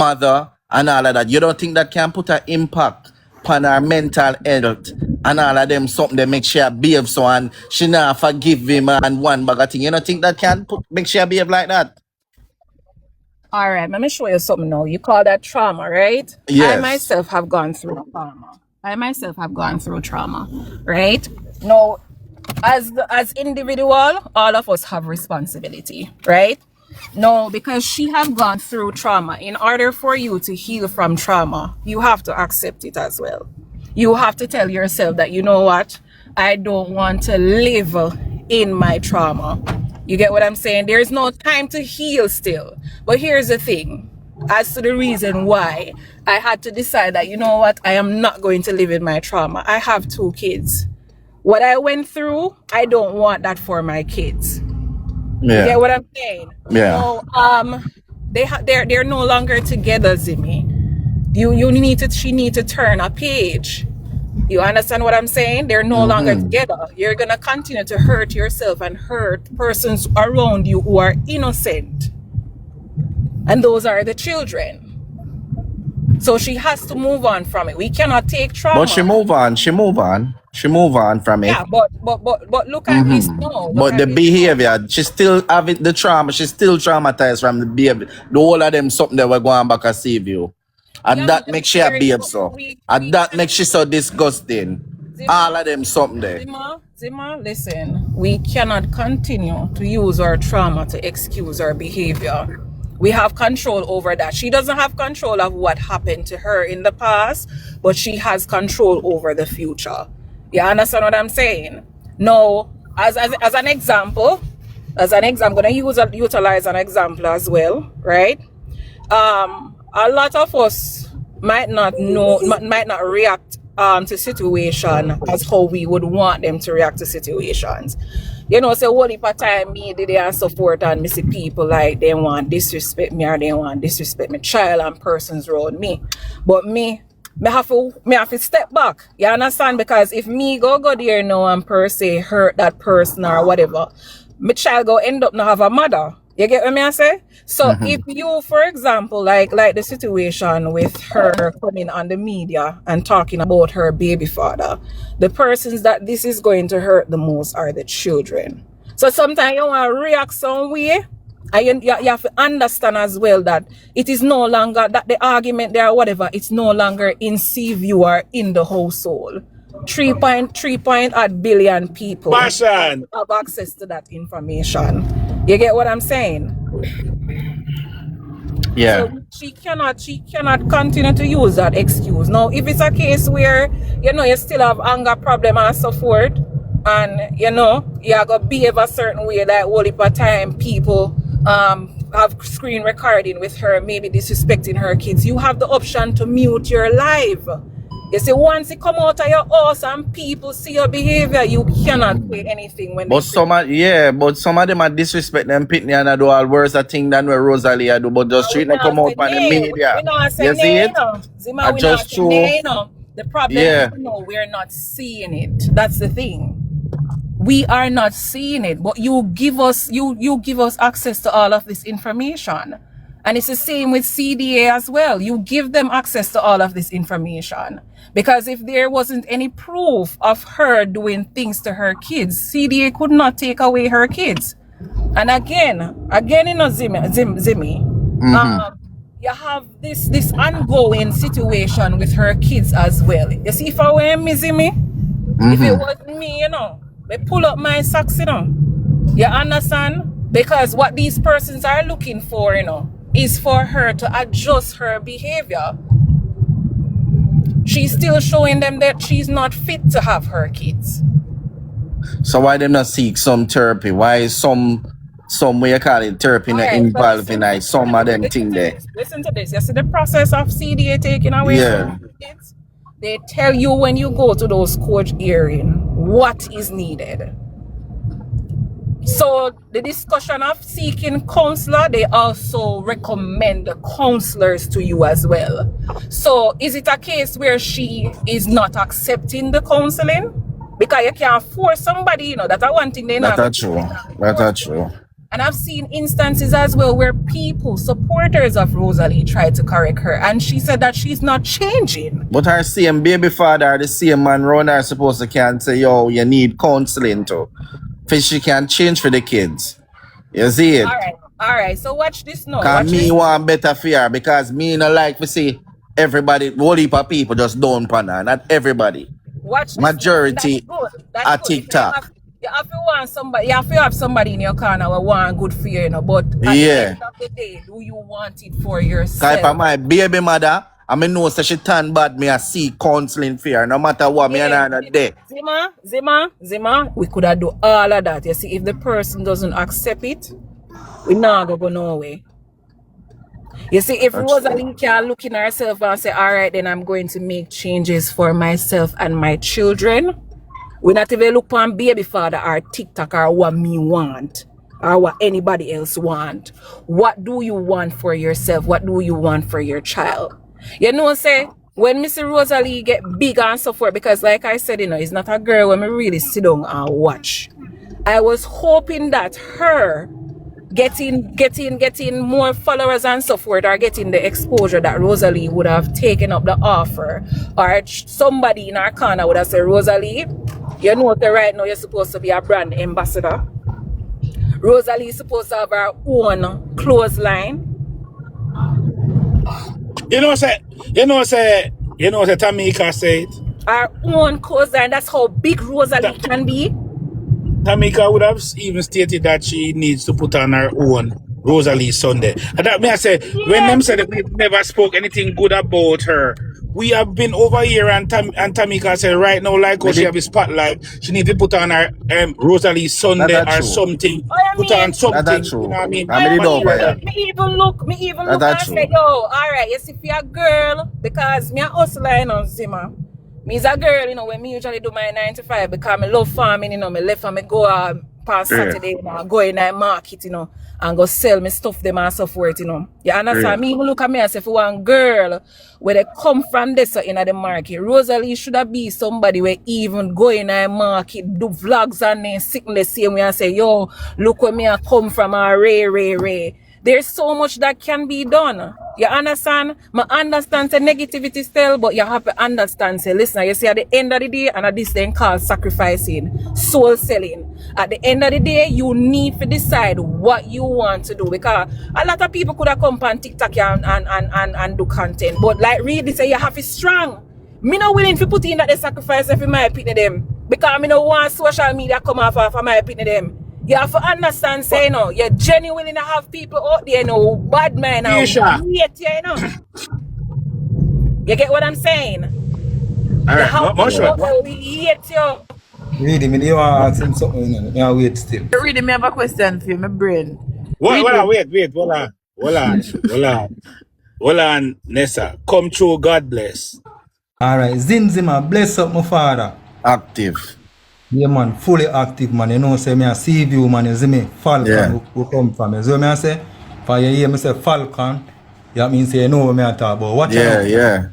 mother and all of that. You don't think that can put an impact upon her mental health and all of them something that make sure behave so and she not forgive him and one bag of thing. You don't think that can make sure behave like that? All right, let me show you something now. You call that trauma, right? Yes. I myself have gone through trauma. Right? Now, as individual, all of us have responsibility, right? No, because she have gone through trauma. In order for you to heal from trauma, you have to accept it as well. You have to tell yourself that, you know what? I don't want to live in my trauma. You get what I'm saying? There's no time to heal still. But here's the thing. As to the reason why I had to decide that, you know what? I am not going to live in my trauma. I have 2 kids. What I went through, I don't want that for my kids. Yeah. You get what I'm saying? Yeah. So, they're no longer together, Zimmy. She need to turn a page. You understand what I'm saying? They're no longer together. You're gonna continue to hurt yourself and hurt persons around you who are innocent. And those are the children. So she has to move on from it. We cannot take trauma. But she move on from it. Yeah, but look at this now. But the behavior, she still having the trauma. She's still traumatized from the behavior. The whole of them something that we're going back and save you. And that makes she behave so. And that makes she so disgusting. All of them something there. Zima, listen. We cannot continue to use our trauma to excuse our behavior. We have control over that. She doesn't have control of what happened to her in the past, but she has control over the future. You understand what I'm saying? Now, as an example, I'm going to utilize an example as well, right? A lot of us might not react to situation as how we would want them to react to situations. You know, so what if a time me did and so forth and me see people like they want disrespect me or they want disrespect me child and persons around me. But me have to step back. You understand? Because if me go there now and per se hurt that person or whatever, my child go end up not have a mother. You get what I say? So if you, for example, like the situation with her coming on the media and talking about her baby father, the persons that this is going to hurt the most are the children. So sometimes you want to react some way, and you have to understand as well that it is no longer that the argument there or whatever, it's no longer in Seaview or in the household. 3.3 billion people have access to that information. You get what I'm saying? Yeah. So she cannot continue to use that excuse. Now, if it's a case where, you still have anger problem and so forth, and, you are going to behave a certain way, like all the time people have screen recording with her, maybe disrespecting her kids, you have the option to mute your live. You see, once you come out of your house and people see your behavior, you cannot say anything when but some of them are disrespect them pitney and do all worse a thing than what Rosalie do, but just treat them come out on the media. You see it? Zima, just true. The problem is, we're not seeing it. That's the thing. We are not seeing it, but you give us access to all of this information. And it's the same with CDA as well. You give them access to all of this information. Because if there wasn't any proof of her doing things to her kids, CDA could not take away her kids. And again, Zimmy, you have this ongoing situation with her kids as well. You see, if I were me, Zimmy, if it was me, they pull up my socks, You understand? Because what these persons are looking for, is for her to adjust her behavior. She's still showing them that she's not fit to have her kids. So why them not seek some therapy? Why is some way you call it therapy involved in some of them thing there? Listen to this. You see the process of CDA taking away from kids? They tell you when you go to those court hearings what is needed. So the discussion of seeking counselor, they also recommend counselors to you as well. So is it a case where she is not accepting the counseling? Because you can't force somebody, that's one thing they know. That's true. And I've seen instances as well where people, supporters of Rosalie, tried to correct her. And she said that she's not changing. But her same baby father, the same man around her supposed to can say, yo, you need counseling too. For she can change for the kids. You see it? All right. So watch this now. Because me want better for her. Because me no like to see everybody, whole heap of people just down on her. Not everybody. Watch Majority That's TikTok. You have to want somebody. You have to have somebody in your corner who want good for you, But at the end of the day, do you want it for yourself? Because my baby mother, I mean, know she turn bad. Me I see counseling for her. No matter what, me and her not there. Zima, we could have do all of that. You see, if the person doesn't accept it, we not gonna go nowhere. You see, if Rosalie can look in herself and say, all right, then I'm going to make changes for myself and my children, we not even look on baby father or TikTok or what me want or what anybody else want. What do you want for yourself? What do you want for your child? You know, say, when Miss Rosalie get big and so forth, because like I said, it's not a girl when me really sit down and watch. I was hoping that her getting more followers and so forth, or getting the exposure that Rosalie would have taken up the offer, or somebody in our corner would have said, Rosalie, you know that right now you're supposed to be a brand ambassador. Rosalie is supposed to have her own clothesline. Tamika said Our own clothesline. That's how big Rosalie can be. Tamika would have even stated that she needs to put on her own Rosalie Sunday. And that me I say, when them said that we never spoke anything good about her, we have been over here and Tamika said right now, like how she have a spotlight, she needs to put on her Rosalie Sunday or something. Put on something. That's true. You know what I mean? Me even look and say, yo, all right, you see, if you're a girl, because me a hustler, Zima. Me is a girl, when me usually do my 9 to 5 because I love farming, me left and me go past Saturday, go in the market, and go sell me stuff them and so forth, You understand? Me even look at me and say, for one girl where they come from this in the market, Rosalie should have be somebody where even go in the market, do vlogs and then sitting the same way and say, yo, look where me I come from, Ray. There's so much that can be done. You understand? I understand the negativity still, but you have to understand, say, listen, you see, at the end of the day, and at this thing called sacrificing, soul selling. At the end of the day, you need to decide what you want to do. Because a lot of people could have come on TikTok and do content. But like Reidy say, you have to be strong. Me not willing to put in that they sacrifice if my opinion them. Because me no want social media come off of my opinion them. You have to understand, say, you genuinely have people out there, bad man, hate you, You get what I'm saying? All right, we hate you. Reidy, me you want to ask him something, me wait still. Reidy, me have a question for you, my brain. Wait, hold on, Nessa. Come through, God bless. Alright, Zima, bless up my father. Active. Yeah, man, fully active, man. Say me a sea view, man. You see me, Falcon, who come from. You see me, I say, for you hear me say Falcon, that means say, you know what me I talk about. Watch out. Yeah.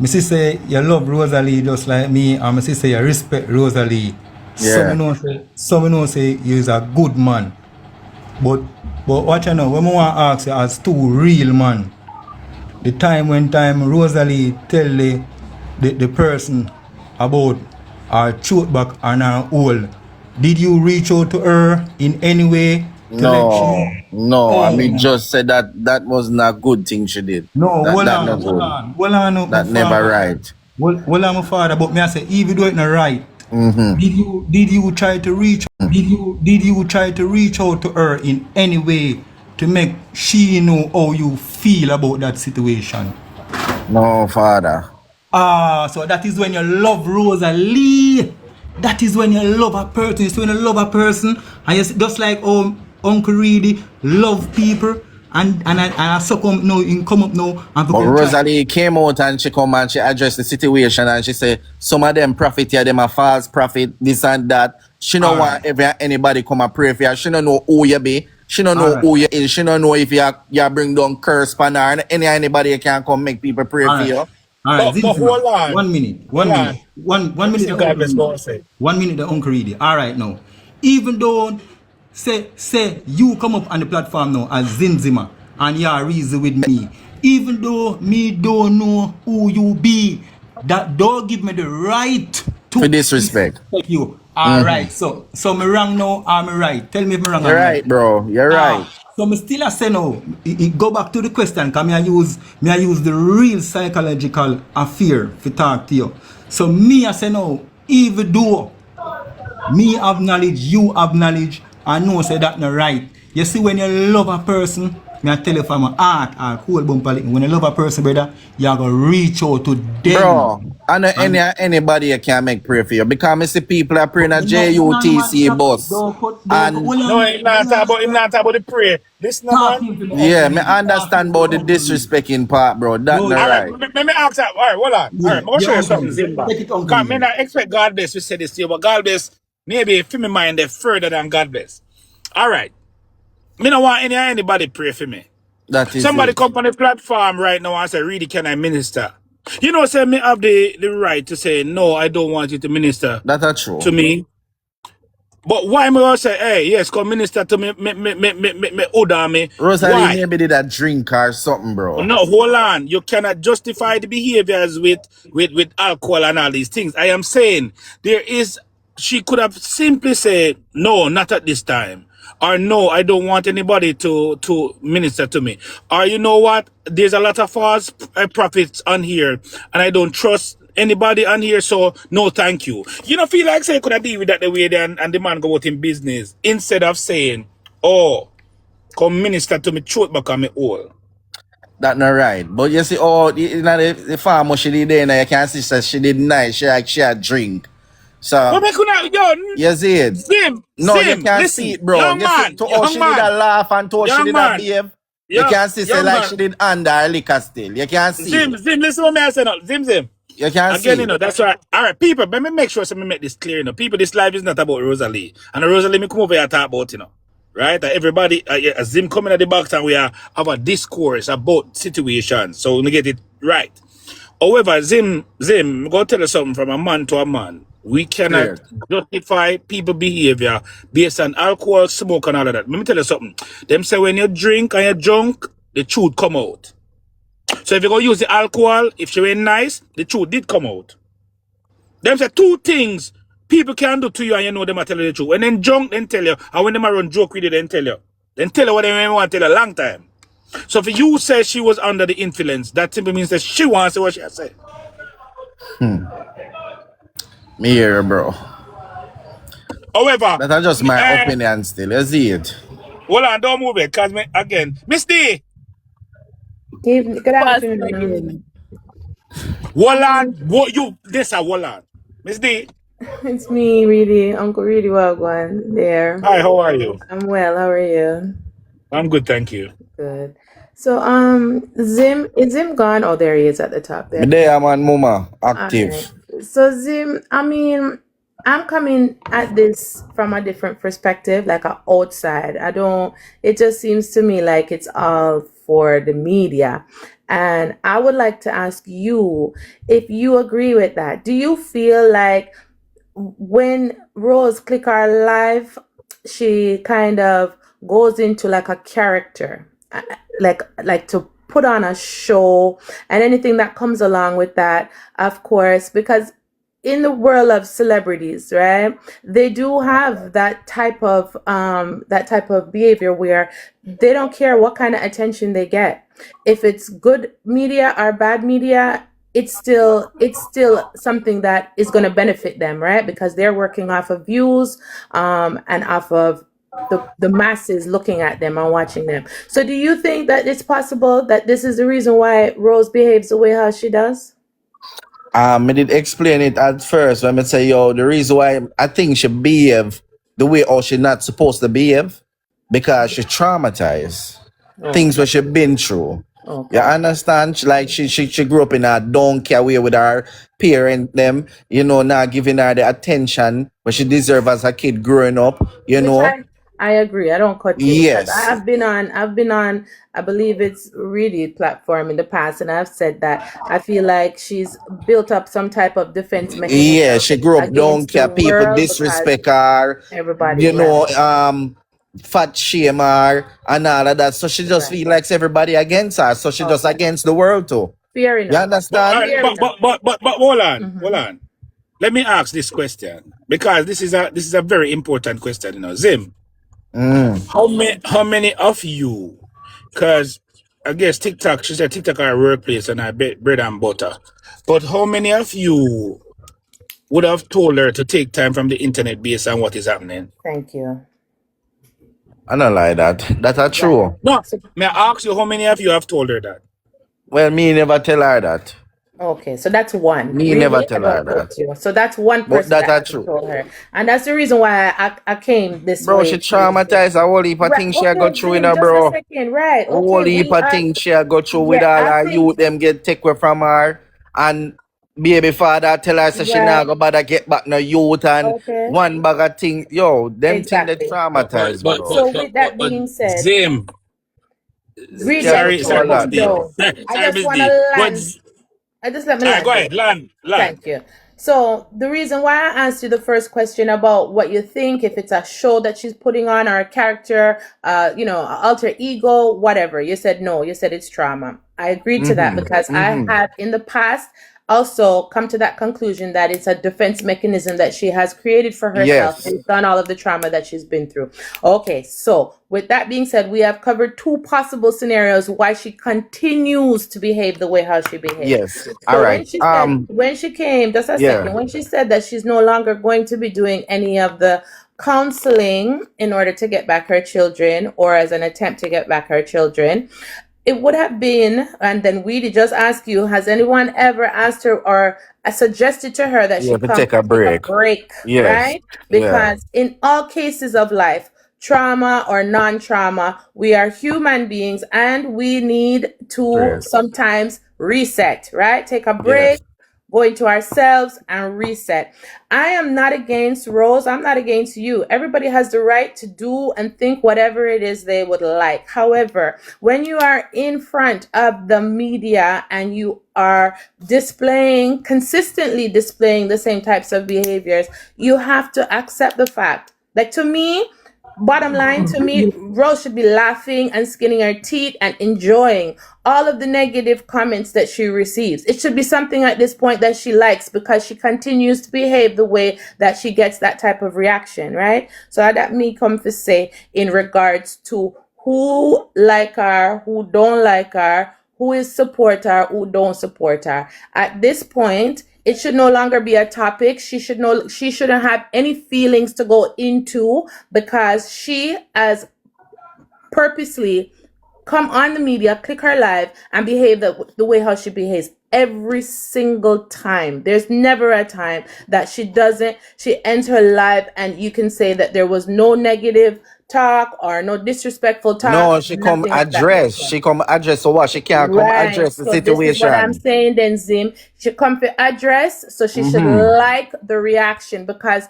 Me say you love Rosalie just like me, and me say you respect Rosalie. Yeah. Some know say you is a good man. But watch out now, when I want to ask you as two real man, the time Rosalie tell the person about her throat back and her hole, did you reach out to her in any way? No. I mean, just said that wasn't a good thing she did. No, that never right. Well, I'm a father, but me I say, even though it's not right, did you try to reach? Did you try to reach out to her in any way to make she know how you feel about that situation? No, father. So that is when you love Rosalie. That is when you love a person. It's when you love a person, and you just like Uncle Reidy love people, and I succumb now, in come up now. And but Rosalie came out and she come and she addressed the situation and she said some of them prophet here, them a false prophet, this and that. She don't want anybody come and pray for you. She don't know who you be. She don't know who you is. She don't know if you bring down curse pan her and anybody can come make people pray for you. Alright, but hold on. 1 minute. One minute. 1 minute. 1 minute, the Uncle Reidy. Alright now. Even though say you come up on the platform now as Zimzima and you are reason with me. Even though me don't know who you be, that don't give me the right to For disrespect. disrespect you. Alright, so me wrong now, I'm right. Tell me if me wrong You're or right, right. bro. You're right. So me still a say now, go back to the question, because me I use the real psychological affair to talk to you. So me I say now, even though me have knowledge, you have knowledge, I know say that not right. You see, when you love a person, me I tell you from my heart or cool bumper, when you love a person, brother, you are gonna reach out to them. Bro, I know anybody can make prayer for you because I see people are praying at Man, JUTC bus. don't And hold No, on. him not talk about the prayer. Listen, man. Talking to me yeah, me openly. understand about the disrespecting part, bro. That Bro, not All right, right. let me ask that. All right, hold on. All right, yeah, I'm going to your show you uncle something, is. Zimba. Take it, uncle. Because I expect God bless, we say this to you, but God bless, maybe for me mind, they're further than God bless. All right. Me don't want anybody pray for me. That is Somebody it. come on the platform right now and say, really, can I minister? You know, say me have the right to say, no, I don't want you to minister That's to true. me. But why me all say, hey, yes, come minister to me, order me. Rosalie Why? maybe did a drink or something, bro. No, hold on. You cannot justify the behaviors with alcohol and all these things. I am saying she could have simply said, no, not at this time. Or no, I don't want anybody to minister to me. Or you know what? There's a lot of false prophets on here and I don't trust anybody on here, so no thank you. You know, feel like say could I deal with that the way and the man go out in business instead of saying, oh, come minister to me throat back on me all. That not right. But you see, you know, the farmer she did there, now you can see that she did nice. She had drink. But So, me could yo, you see it. No, you Zim, can't see listen, it, bro. You see, to how she did a laugh and to how she did a behave. You can see, say, young like she man, did under her liquor still. You can see it. Listen what me I say now, Zim. You can Again, see you it. know, that's right. All right, people, let me make sure so me make this clear, you know. People, this life is not about Rosalie. And Rosalie, me come over here and talk about, you know. Right? That everybody, yeah, Zim coming at the box and we have a discourse about situations. So we get it right. However, Zim, I'm going to tell you something from a man to a man. We cannot Clear. justify people behavior based on alcohol, smoke, and all of that. Let me tell you something. Them say when you drink and you're drunk, the truth come out. So if you're going to use the alcohol, if she were nice, the truth did come out. Them say two things people can do to you and you know them are telling you the truth. When them drunk, then tell you. And when them are run joke with you, then tell you. Then tell you what they want to tell you a long time. So if you say she was under the influence, that simply means that she wants to say what she has said. Me here, bro. However, That's just my opinion still. You see it. hold on, don't move it, cause again, Miss D, Good Pastor afternoon. hold on, what you this a hold on, Miss D. It's me, really, Uncle Really Wagwan there. Hi, how are you? I'm well. How are you? I'm good, thank you. Good. So, Zim, is Zim gone? Oh, there he is at the top Me there. there, man, mama. All right. Active. So, Zim, I mean, I'm coming at this from a different perspective, like a outside. It just seems to me like it's all for the media. And I would like to ask you if you agree with that. Do you feel like when Rose click our live, she kind of goes into like a character, like to put on a show and anything that comes along with that, of course, because in the world of celebrities, right, they do have that type of behavior where they don't care what kind of attention they get. If it's good media or bad media, it's still something that is going to benefit them, right? Because they're working off of views, and off of the masses looking at them and watching them. So do you think that it's possible that this is the reason why Rose behaves the way how she does? I did explain it at first when I say, yo, the reason why I think she behave the way or she not supposed to behave because she traumatized. Things Okay. what she been through. You Okay. understand? She grew up in a don't care way with her parent them, not giving her the attention but she deserve as a kid growing up, Which I agree. I don't cut you because Yes. I've been on, I believe it's really platform in the past, and I've said that I feel like she's built up some type of defense Yeah, mechanism she grew up don't against the care. People world because disrespect her. everybody, right? fat shame her and all of that. So she just Right. feel like everybody against her. So she just Okay. against the world too. Fair You enough. understand? Fair enough. But hold on, Mhm. hold on. Let me ask this question because this is a very important question, Zim. How many of you? Because I guess TikTok, she said TikTok are a workplace and I bet bread and butter. But how many of you would have told her to take time from the internet based on what is happening? Thank you. I don't like that. That's not true. No, So, may I ask you how many of you have told her that? Well, me never tell her that. okay, so that's one. Me never Really? I tell her don't know that. you. So that's one But person that's that not hasn't true. told her. And that's the reason why I came this Bro, she way. traumatized a whole heap of Right. things she a go Okay, through in Zim, her, just a bro. second. Right. A whole Okay, heap we of are. things she a go through with Yeah, all I her think. youth them get take away from her. And baby father tell her say she Right. not go bother get back no youth and Okay. one bag of thing. Yo, them thing that Exactly. traumatized, bro. So with that being said, Zim. She really, a I go Sorry, need you through to a sorry, Miss calm lot, D. bro. down. I Sorry, just Miss want to D. But land. Just let me all right, land go there. ahead, land. Thank you. So the reason why I asked you the first question about what you think, if it's a show that she's putting on or a character, alter ego, whatever, you said no. You said it's trauma. I agreed to that because I have in the past also come to that conclusion that it's a defense mechanism that she has created for herself Yes. based on all of the trauma that she's been through. Okay, so with that being said, we have covered two possible scenarios why she continues to behave the way how she behaves. Yes. All So right. when she came, just a Yeah. second, when she said that she's no longer going to be doing any of the counseling in order to get back her children or as an attempt to get back her children, it would have been, and then we just ask you, has anyone ever asked her or suggested to her that Yeah, she to come take a take a break. break, Yes. right? Yeah. Because in all cases of life, trauma or non-trauma, we are human beings and we need to Break. sometimes reset, right? Take a break, Yes. go into ourselves and reset. I am not against Rose. I'm not against you. Everybody has the right to do and think whatever it is they would like. However, when you are in front of the media and you are consistently displaying the same types of behaviors, you have to accept the fact. Like to me, bottom line to me, Rose should be laughing and skinning her teeth and enjoying all of the negative comments that she receives. It should be something at this point that she likes because she continues to behave the way that she gets that type of reaction, right? So that me come to say in regards to who like her, who don't like her, who is support her, who don't support her. At this point, it should no longer be a topic. She shouldn't have any feelings to go into because she has purposely come on the media, click her live, and behave the way how she behaves every single time. There's never a time that she ends her live and you can say that there was no negative talk or no disrespectful talk, No, she come nothing of that address. nature. She come address. So what? She can't come Right. address the So this is what I'm situation. saying then, Zim. She come for address, so she should like the reaction because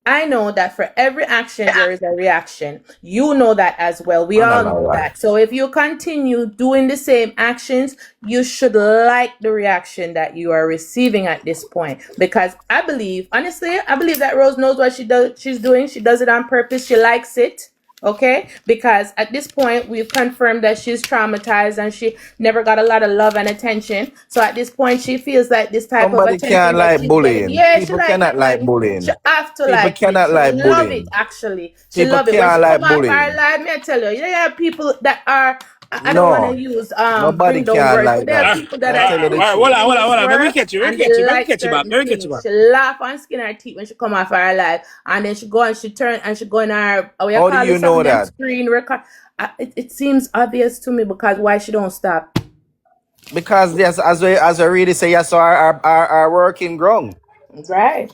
I know that for every action there is a reaction. You know that as well. We I all don't know know why. that. So if you continue doing the same actions, you should like the reaction that you are receiving at this point. Because honestly, I believe that Rose knows what she's doing. She does it on purpose. She likes it. Okay, because at this point we've confirmed that she's traumatized and she never got a lot of love and attention. So at this point she feels like this type of Somebody can't attention that like she's getting, bullying. yeah, she People like cannot it, like man. She bullying. have to People like it. cannot She like love it bullying. actually. She People love it. When can't she like come off our bullying. live, me I tell you, there are people that are I don't want to No. use Nobody bring down can words, but like there are that. people that I are tell you the Hold truth. on, hold on, hold serious on. Let me work catch you. Let me and they catch you. Let me like catch you back. certain Let me catch you things. back. She laugh and skin her teeth when she come off our live, and then she go and she turn and she go in her what you How do call you it, know something them that? screen record. It seems obvious to me because why she don't stop. Because yes, as we really say, yes, our working ground. Right.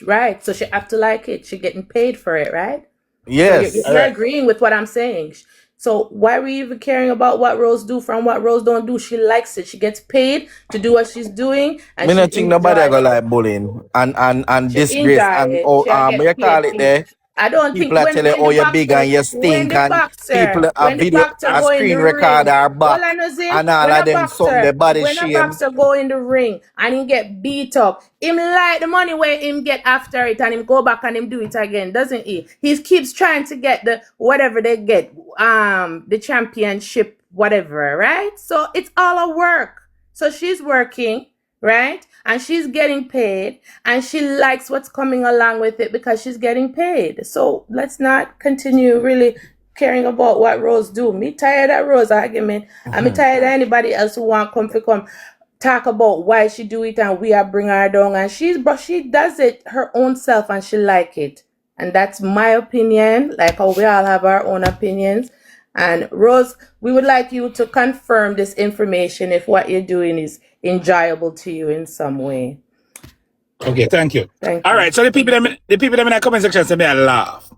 Right. So she have to like it. She getting paid for it, right? So Yes. All you're right. agreeing with what I'm saying. So why are we even caring about what Rose do from what Rose don't do? She likes it. She gets paid to do what she's doing and Me she not think nobody enjoy are gonna it. like bullying and She disgrace enjoy and it. She what get you call paid it for it. there? I don't think People are telling you, oh, you're big and you stink, and people a when the video, boxer a go in the screen record ring, our all back, I know say, and all of them something, the body when a shame. boxer go in the ring and him get beat up, him like the money where him get after it and him go back and him do it again, doesn't he? He keeps trying to get the whatever they get, the championship, whatever, right? So it's all a work. So she's working, right? And she's getting paid, and she likes what's coming along with it because she's getting paid. So let's not continue really caring about what Rose do. Me tired of Rose argument. I'm tired of anybody else who want come talk about why she do it and we are bring her down. And she does it her own self and she like it. And that's my opinion. Like how we all have our own opinions. And Rose, we would like you to confirm this information if what you're doing is enjoyable to you in some way. Okay, thank you. Thank All you. right, so the people them in the comment section say me I laugh.